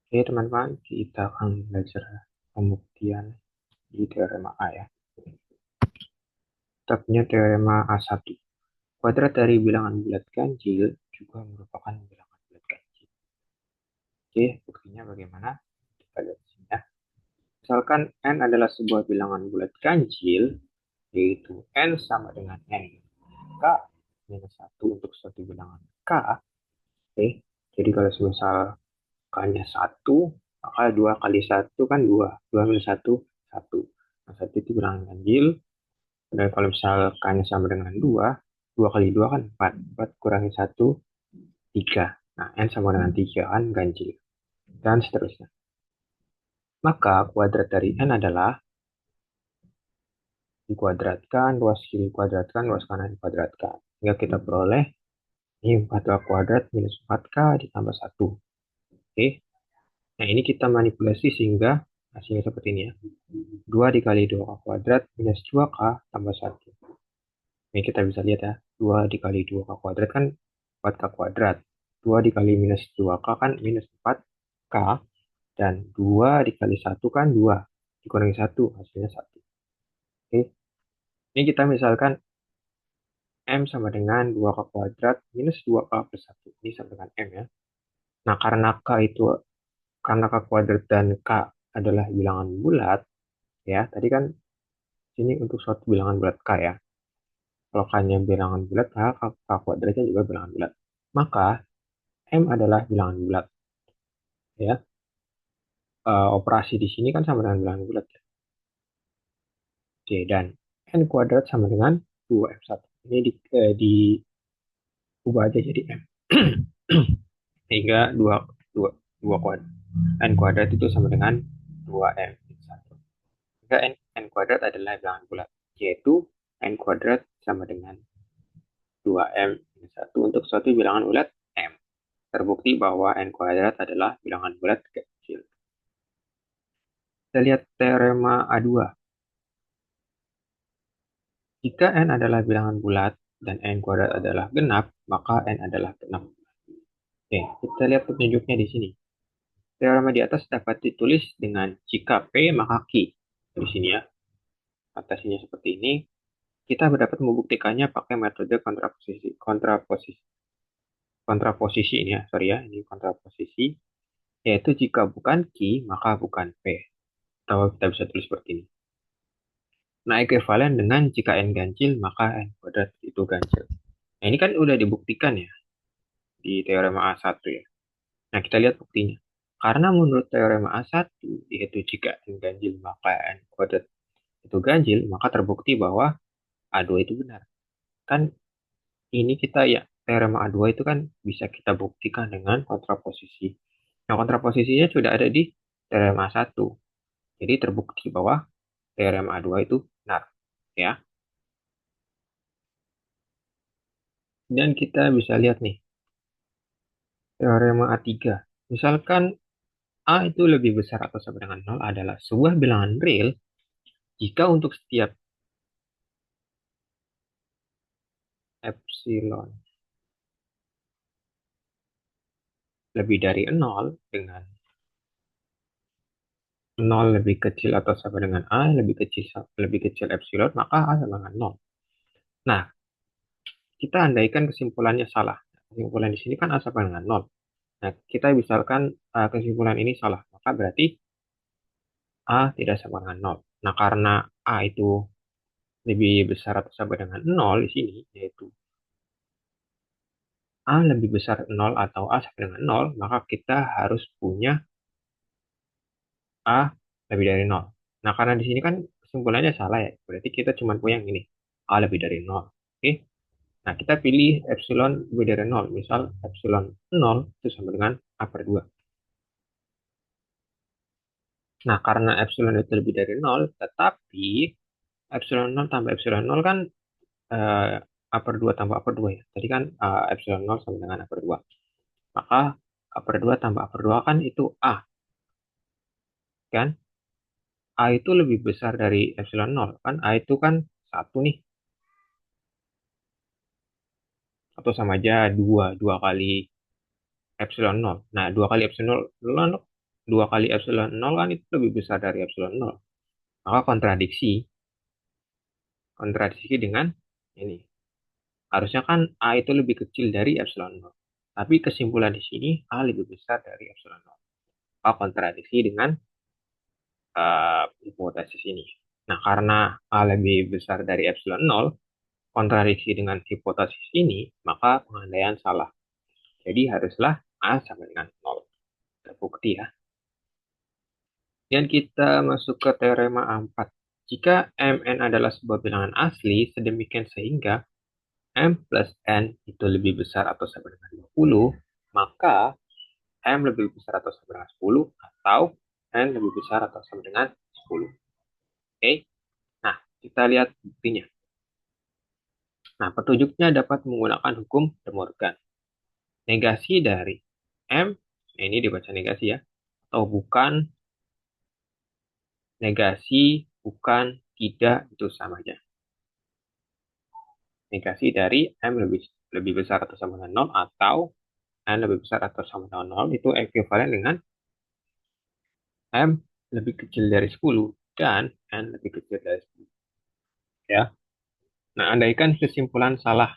Oke, teman-teman, kita akan belajar pembuktian di teorema A ya. Kita punya teorema A1. Kuadrat dari bilangan bulat ganjil juga merupakan bilangan bulat ganjil. Oke, buktinya bagaimana? Kita lihat di sini ya. Misalkan n adalah sebuah bilangan bulat ganjil, yaitu n sama dengan n k minus 1 untuk suatu bilangan k. Oke, jadi kalau misal k-nya 1, maka 2 kali 1 kan 2. 2 minus 1, 1. Nah, 1 itu bilangan ganjil. Dan kalau misal k-nya sama dengan 2, 2 kali 2 kan 4. 4 kurangi 1, 3. Nah, n sama dengan 3 kan ganjil. Dan seterusnya. Maka kuadrat dari n adalah dikuadratkan, luas kiri kuadratkan, luas kanan dikuadratkan. Sehingga kita peroleh ini 4k kuadrat minus 4k ditambah 1. Oke. Nah, ini kita manipulasi sehingga hasilnya seperti ini ya. 2 dikali 2k kuadrat minus 2k tambah 1. Ini kita bisa lihat ya. 2 dikali 2k kuadrat kan 4k kuadrat. 2 dikali minus 2k kan minus 4k. Dan 2 dikali 1 kan 2. Dikurangi 1 hasilnya 1. Oke. Ini kita misalkan M sama dengan 2k kuadrat minus 2k plus 1. Ini sama dengan M ya. Nah, karena K kuadrat dan K adalah bilangan bulat, ya. Tadi kan ini untuk suatu bilangan bulat K ya. Kalau K-nya bilangan bulat, K kuadratnya juga bilangan bulat. Maka M adalah bilangan bulat, ya. Operasi di sini kan sama dengan bilangan bulat, ya. Oke, dan N kuadrat sama dengan 2M1. Ini diubah aja jadi M. Sehingga 2 kuadrat. N kuadrat itu sama dengan 2M1. Sehingga N kuadrat adalah bilangan bulat, yaitu N kuadrat sama dengan 2M-1 untuk suatu bilangan bulat M. Terbukti bahwa N kuadrat adalah bilangan bulat kecil. Kita lihat teorema A2. Jika N adalah bilangan bulat dan N kuadrat adalah genap, maka N adalah genap. Oke, kita lihat petunjuknya di sini. Teorema di atas dapat ditulis dengan jika P maka Q. Di sini ya, notasinya seperti ini. Kita dapat membuktikannya pakai metode kontraposisi ini ya, sorry ya, ini kontraposisi, yaitu jika bukan Q, maka bukan P. Atau kita bisa tulis seperti ini. Nah, ekuivalen dengan jika N ganjil, maka N kuadrat itu ganjil. Nah, ini kan udah dibuktikan ya, di teorema A1 ya. Nah, kita lihat buktinya. Karena menurut teorema A1, yaitu jika N ganjil, maka N kuadrat itu ganjil, maka terbukti bahwa A2 itu benar. Kan ini kita ya, teorema A2 itu kan bisa kita buktikan dengan kontraposisi. Nah, kontraposisinya sudah ada di teorema A1. Jadi terbukti bahwa teorema A2 itu benar. Ya. Dan kita bisa lihat nih, teorema A3. Misalkan A itu lebih besar atau sama dengan 0 adalah sebuah bilangan real jika untuk setiap epsilon lebih dari 0 dengan 0 lebih kecil atau sama dengan A, lebih kecil epsilon, maka A sama dengan 0. Nah, kita andaikan kesimpulannya salah. Kesimpulan di sini kan A sama dengan 0. Nah, kita misalkan kesimpulan ini salah, maka berarti A tidak sama dengan 0. Nah, karena A itu lebih besar atau sama dengan 0 di sini, yaitu A lebih besar 0 atau A sama dengan 0, maka kita harus punya A lebih dari 0. Nah, karena di sini kan kesimpulannya salah ya, berarti kita cuma punya yang ini, A lebih dari 0. Oke? Nah, kita pilih epsilon lebih dari 0. Misal epsilon 0 itu sama dengan A per 2. Nah, karena epsilon itu lebih dari 0, tetapi epsilon 0 tambah epsilon 0 kan eh, A per 2 tambah A per 2 ya. Tadi kan epsilon 0 sama dengan A per 2. Maka A per 2 tambah A per 2 kan itu A. Kan? A itu lebih besar dari epsilon 0. Kan A itu kan 1 nih. Atau sama aja 2. 2 kali epsilon 0. Nah, 2 kali epsilon 0 2 kali epsilon nol kan itu lebih besar dari epsilon nol. Maka kontradiksi dengan ini. Harusnya kan A itu lebih kecil dari epsilon nol. Tapi kesimpulan di sini A lebih besar dari epsilon nol. Maka kontradiksi dengan hipotesis ini. Nah, karena A lebih besar dari epsilon nol, kontradiksi dengan hipotesis ini, maka pengandaian salah. Jadi haruslah A sama dengan nol. Terbukti ya. Dan kita masuk ke teorema A4. Jika Mn adalah sebuah bilangan asli, sedemikian sehingga M plus N itu lebih besar atau sama dengan 20, maka M lebih besar atau sama dengan 10, atau N lebih besar atau sama dengan 10. Oke, nah kita lihat buktinya. Nah, petunjuknya dapat menggunakan hukum De Morgan. Negasi dari M, nah ini dibaca negasi ya, atau bukan, negasi, bukan, tidak, itu sama aja. Negasi dari M lebih besar atau sama dengan 0 atau N lebih besar atau sama dengan 0 itu ekuivalen dengan M lebih kecil dari 10 dan N lebih kecil dari 10. Ya. Nah, andaikan kesimpulan salah.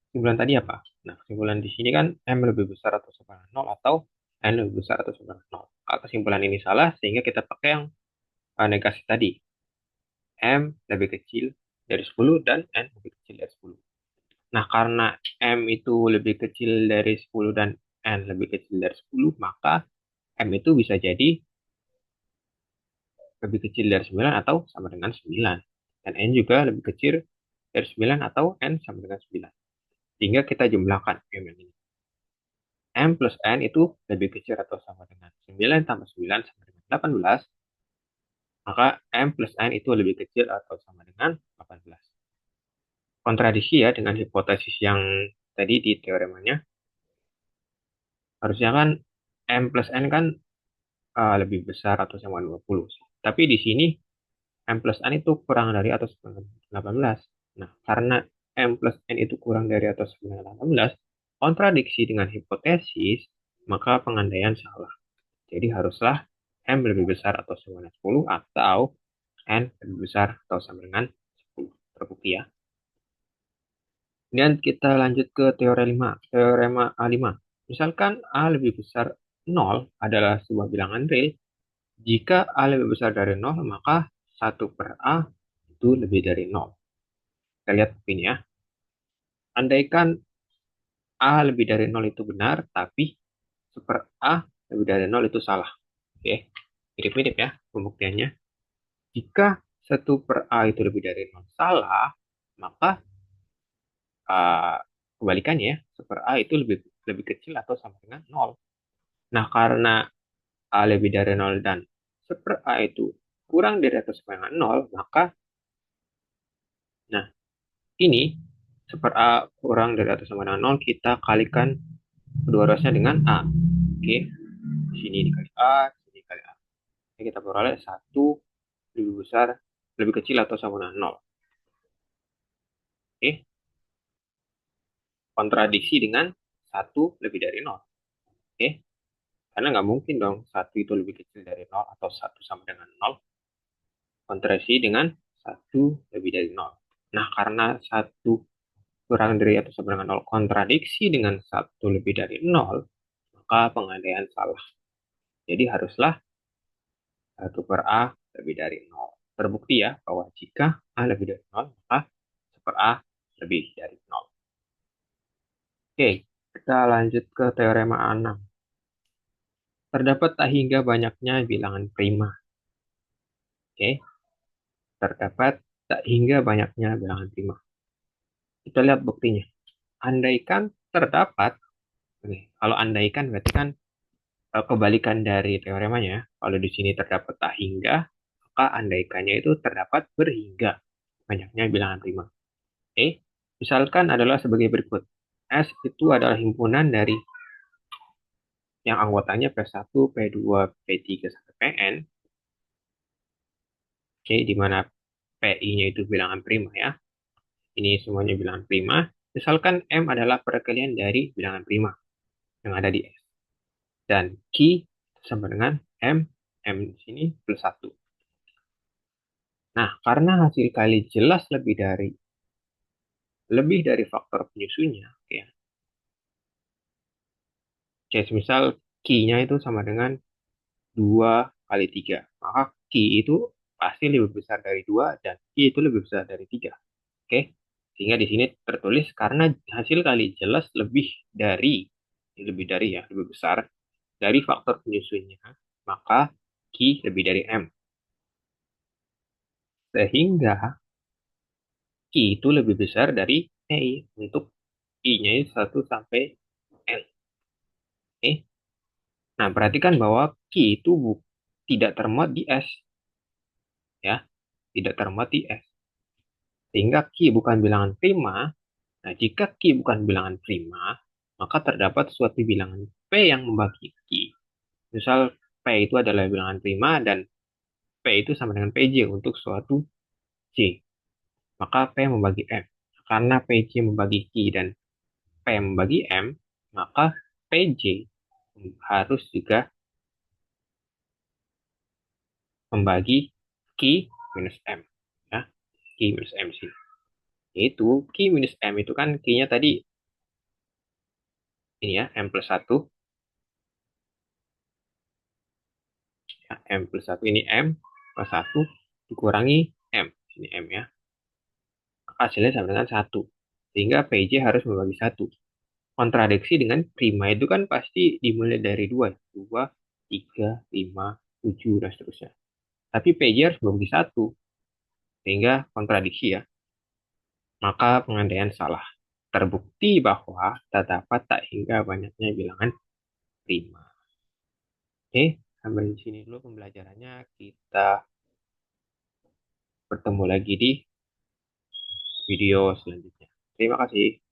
Kesimpulan tadi apa? Nah, kesimpulan di sini kan M lebih besar atau sama dengan 0 atau N lebih besar atau sama dengan 0. Kalau kesimpulan ini salah, sehingga kita pakai yang negasi tadi. M lebih kecil dari 10 dan N lebih kecil dari 10. Nah, karena M itu lebih kecil dari 10 dan N lebih kecil dari 10, maka M itu bisa jadi lebih kecil dari 9 atau sama dengan 9. Dan N juga lebih kecil dari 9 atau N sama dengan 9. Sehingga kita jumlahkan M ini. M plus N itu lebih kecil atau sama dengan 9 tambah 9 sama dengan 18. Maka M plus N itu lebih kecil atau sama dengan 18. Kontradiksi ya dengan hipotesis yang tadi di teoremanya. Harusnya kan M plus N kan lebih besar atau sama dengan 20. Tapi di sini M plus N itu kurang dari atau sama dengan 18. Nah, karena M plus N itu kurang dari atau sama dengan 18, kontradiksi dengan hipotesis, maka pengandaian salah. Jadi haruslah M lebih besar atau sama dengan 10 atau N lebih besar atau sama dengan 10. Terbukti ya. Dan kita lanjut ke teorema A5. Misalkan A lebih besar 0 adalah sebuah bilangan real. Jika A lebih besar dari 0, maka 1 per A itu lebih dari 0. Kita lihat ini ya. Andaikan A lebih dari 0 itu benar, tapi 1 per A lebih dari 0 itu salah. Oke, mirip-mirip ya pembuktiannya. Jika 1 per A itu lebih dari 0 salah, maka kebalikannya ya, 1 per A itu lebih kecil atau sama dengan 0. Nah, karena A lebih dari 0 dan 1 per A itu kurang dari atau sama dengan 0, maka nah ini 1 per A kurang dari atau sama dengan 0, kita kalikan kedua ruasnya dengan A. Oke, di sini dikali A, di sini dikali A. Jadi kita peroleh 1 lebih besar, lebih kecil atau sama dengan 0. Oke, kontradiksi dengan 1 lebih dari 0. Oke, karena nggak mungkin dong 1 itu lebih kecil dari 0 atau 1 sama dengan 0. Kontradiksi dengan 1 lebih dari 0. Nah, karena 1 kurang dari atau sama dengan 0 kontradiksi dengan 1 lebih dari 0, maka pengandaian salah. Jadi haruslah 1 per A lebih dari 0. Terbukti ya bahwa jika A lebih dari 0, maka 1 per A lebih dari 0. Oke, kita lanjut ke teorema A6. Terdapat tak hingga banyaknya bilangan prima. Oke, terdapat tak hingga banyaknya bilangan prima. Kita lihat buktinya. Andaikan terdapat, oke, kalau andaikan berarti kan kebalikan dari teoremanya. Kalau di sini terdapat tak hingga, maka andaikannya itu terdapat berhingga banyaknya bilangan prima. Oke, misalkan adalah sebagai berikut. S itu adalah himpunan dari yang anggotanya P1, P2, P3, sampai Pn. Oke, di mana PI-nya itu bilangan prima ya. Ini semuanya bilangan prima. Misalkan M adalah perkalian dari bilangan prima yang ada di S. Dan Q sama dengan M. M di sini plus 1. Nah, karena hasil kali jelas lebih dari faktor penyusunnya, ya. Kayak misal Q-nya itu sama dengan 2 kali 3. Maka Q itu pasti lebih besar dari 2 dan Q itu lebih besar dari 3. Oke? Sehingga di sini tertulis karena hasil kali jelas lebih besar dari faktor penyusunnya, maka Q lebih dari M. Sehingga Q itu lebih besar dari E untuk I-nya itu 1 sampai N. Oke? Nah, perhatikan bahwa Q itu tidak termuat di S, ya, tidak termuat di S. Sehingga Q bukan bilangan prima. Nah, jika Q bukan bilangan prima, maka terdapat suatu bilangan P yang membagi Q. Misal P itu adalah bilangan prima dan P itu sama dengan PJ untuk suatu C. Maka P membagi M. Karena PJ membagi Q dan P membagi M, maka PJ harus juga membagi Q minus M. Ya, Q minus M sini. Yaitu Q minus M itu kan Q-nya tadi ini ya, M plus 1. Ya, M plus 1 ini M plus 1 dikurangi M. Ini M ya. Maka hasilnya sama dengan 1. Sehingga PJ harus membagi 1. Kontradiksi dengan prima itu kan pasti dimulai dari 2. 2, 3, 5, 7, dan seterusnya. Tapi PJ harus membagi 1. Sehingga kontradiksi ya. Maka pengandaian salah. Terbukti bahwa terdapat tak hingga banyaknya bilangan prima. Oke, sampai di sini dulu pembelajarannya. Kita bertemu lagi di video selanjutnya. Terima kasih.